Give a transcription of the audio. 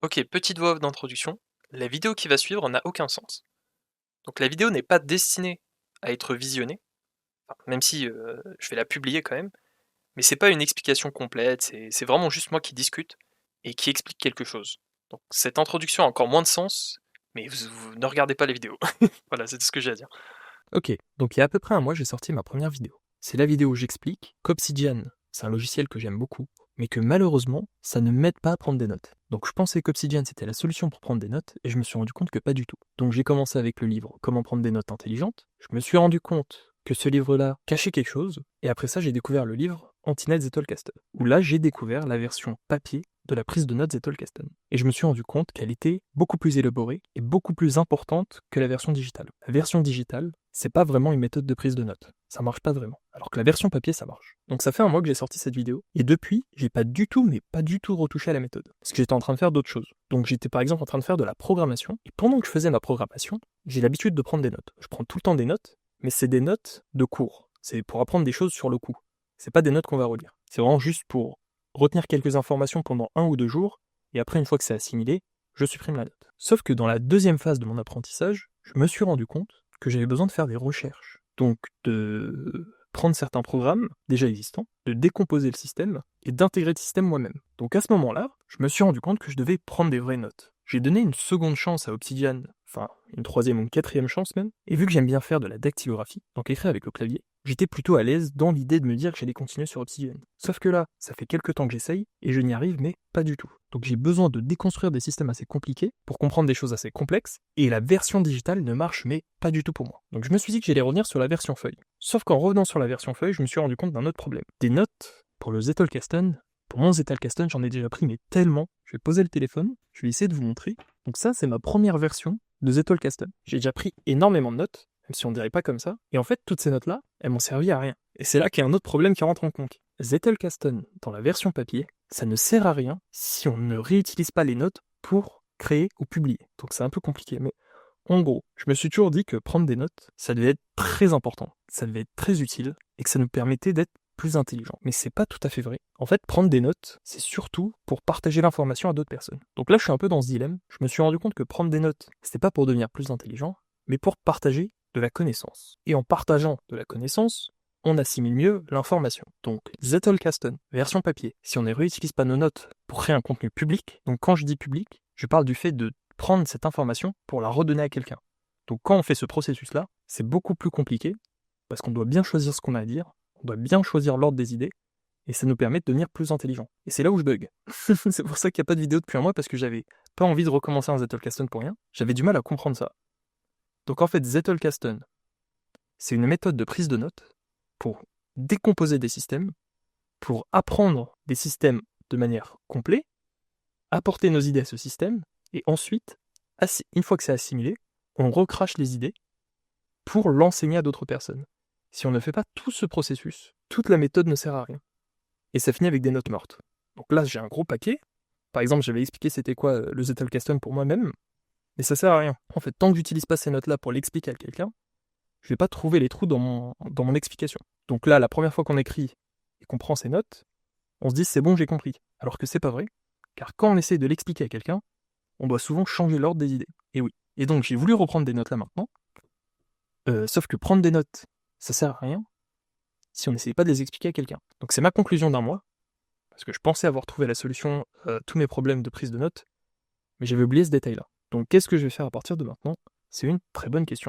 Ok, petite voix off d'introduction. La vidéo qui va suivre n'a aucun sens. Donc la vidéo n'est pas destinée à être visionnée, enfin, même si je vais la publier quand même, mais c'est pas une explication complète, c'est vraiment juste moi qui discute et qui explique quelque chose. Donc cette introduction a encore moins de sens, mais vous ne regardez pas les vidéos. Voilà, c'est tout ce que j'ai à dire. Ok, donc il y a à peu près un mois, j'ai sorti ma première vidéo. C'est la vidéo où j'explique qu'Obsidian, c'est un logiciel que j'aime beaucoup, mais que malheureusement, ça ne m'aide pas à prendre des notes. Donc je pensais qu'Obsidian c'était la solution pour prendre des notes, et je me suis rendu compte que pas du tout. Donc j'ai commencé avec le livre Comment prendre des notes intelligentes. Je me suis rendu compte que ce livre-là cachait quelque chose, et après ça j'ai découvert le livre Anti-Notes Zettelkasten, où là j'ai découvert la version papier de la prise de notes Zettelkasten. Et je me suis rendu compte qu'elle était beaucoup plus élaborée et beaucoup plus importante que la version digitale. La version digitale, c'est pas vraiment une méthode de prise de notes. Ça marche pas vraiment. Alors que la version papier, ça marche. Donc ça fait un mois que j'ai sorti cette vidéo, et depuis, j'ai pas du tout, mais pas du tout retouché à la méthode. Parce que j'étais en train de faire d'autres choses. Donc j'étais par exemple en train de faire de la programmation, et pendant que je faisais ma programmation, j'ai l'habitude de prendre des notes. Je prends tout le temps des notes, mais c'est des notes de cours. C'est pour apprendre des choses sur le coup. C'est pas des notes qu'on va relire. C'est vraiment juste pour retenir quelques informations pendant 1 ou 2 jours, et après, une fois que c'est assimilé, je supprime la note. Sauf que dans la deuxième phase de mon apprentissage, je me suis rendu compte que j'avais besoin de faire des recherches. Donc de prendre certains programmes déjà existants, de décomposer le système et d'intégrer le système moi-même. Donc à ce moment-là, je me suis rendu compte que je devais prendre des vraies notes. J'ai donné une seconde chance à Obsidian, enfin une troisième ou une quatrième chance même, et vu que j'aime bien faire de la dactylographie, donc écrire avec le clavier, j'étais plutôt à l'aise dans l'idée de me dire que j'allais continuer sur Obsidian. Sauf que là, ça fait quelques temps que j'essaye, et je n'y arrive mais pas du tout. Donc j'ai besoin de déconstruire des systèmes assez compliqués pour comprendre des choses assez complexes, et la version digitale ne marche mais pas du tout pour moi. Donc je me suis dit que j'allais revenir sur la version feuille. Sauf qu'en revenant sur la version feuille, je me suis rendu compte d'un autre problème. Des notes, pour le Zettelkasten, pour mon Zettelkasten, j'en ai déjà pris mais tellement. Je vais poser le téléphone, je vais essayer de vous montrer. Donc ça, c'est ma première version de Zettelkasten. J'ai déjà pris énormément de notes, même si on dirait pas comme ça. Et en fait, toutes ces notes-là, elles m'ont servi à rien. Et c'est là qu'il y a un autre problème qui rentre en compte. Zettelkasten, dans la version papier, ça ne sert à rien si on ne réutilise pas les notes pour créer ou publier. Donc c'est un peu compliqué, mais en gros, je me suis toujours dit que prendre des notes, ça devait être très important, ça devait être très utile, et que ça nous permettait d'être plus intelligent. Mais c'est pas tout à fait vrai. En fait, prendre des notes, c'est surtout pour partager l'information à d'autres personnes. Donc là, je suis un peu dans ce dilemme. Je me suis rendu compte que prendre des notes, c'était pas pour devenir plus intelligent, mais pour partager de la connaissance. Et en partageant de la connaissance, on assimile mieux l'information. Donc, Zettelkasten, version papier. Si on ne réutilise pas nos notes pour créer un contenu public, donc quand je dis public, je parle du fait de prendre cette information pour la redonner à quelqu'un. Donc quand on fait ce processus-là, c'est beaucoup plus compliqué, parce qu'on doit bien choisir ce qu'on a à dire, on doit bien choisir l'ordre des idées, et ça nous permet de devenir plus intelligent. Et c'est là où je bug. C'est pour ça qu'il n'y a pas de vidéo depuis un mois, parce que j'avais pas envie de recommencer un Zettelkasten pour rien. J'avais du mal à comprendre ça. Donc en fait, Zettelkasten, c'est une méthode de prise de notes pour décomposer des systèmes, pour apprendre des systèmes de manière complète, apporter nos idées à ce système, et ensuite, une fois que c'est assimilé, on recrache les idées pour l'enseigner à d'autres personnes. Si on ne fait pas tout ce processus, toute la méthode ne sert à rien. Et ça finit avec des notes mortes. Donc là, j'ai un gros paquet. Par exemple, j'avais expliqué c'était quoi le Zettelkasten pour moi-même, mais ça sert à rien. En fait, tant que j'utilise pas ces notes-là pour l'expliquer à quelqu'un, je vais pas trouver les trous dans mon explication. Donc là, la première fois qu'on écrit et qu'on prend ces notes, on se dit c'est bon, j'ai compris. Alors que c'est pas vrai, car quand on essaie de l'expliquer à quelqu'un, on doit souvent changer l'ordre des idées. Et oui. Et donc j'ai voulu reprendre des notes là maintenant, sauf que prendre des notes, ça sert à rien si on n'essaye pas de les expliquer à quelqu'un. Donc c'est ma conclusion d'un mois, parce que je pensais avoir trouvé la solution à tous mes problèmes de prise de notes, mais j'avais oublié ce détail-là. Donc qu'est-ce que je vais faire à partir de maintenant? C'est une très bonne question.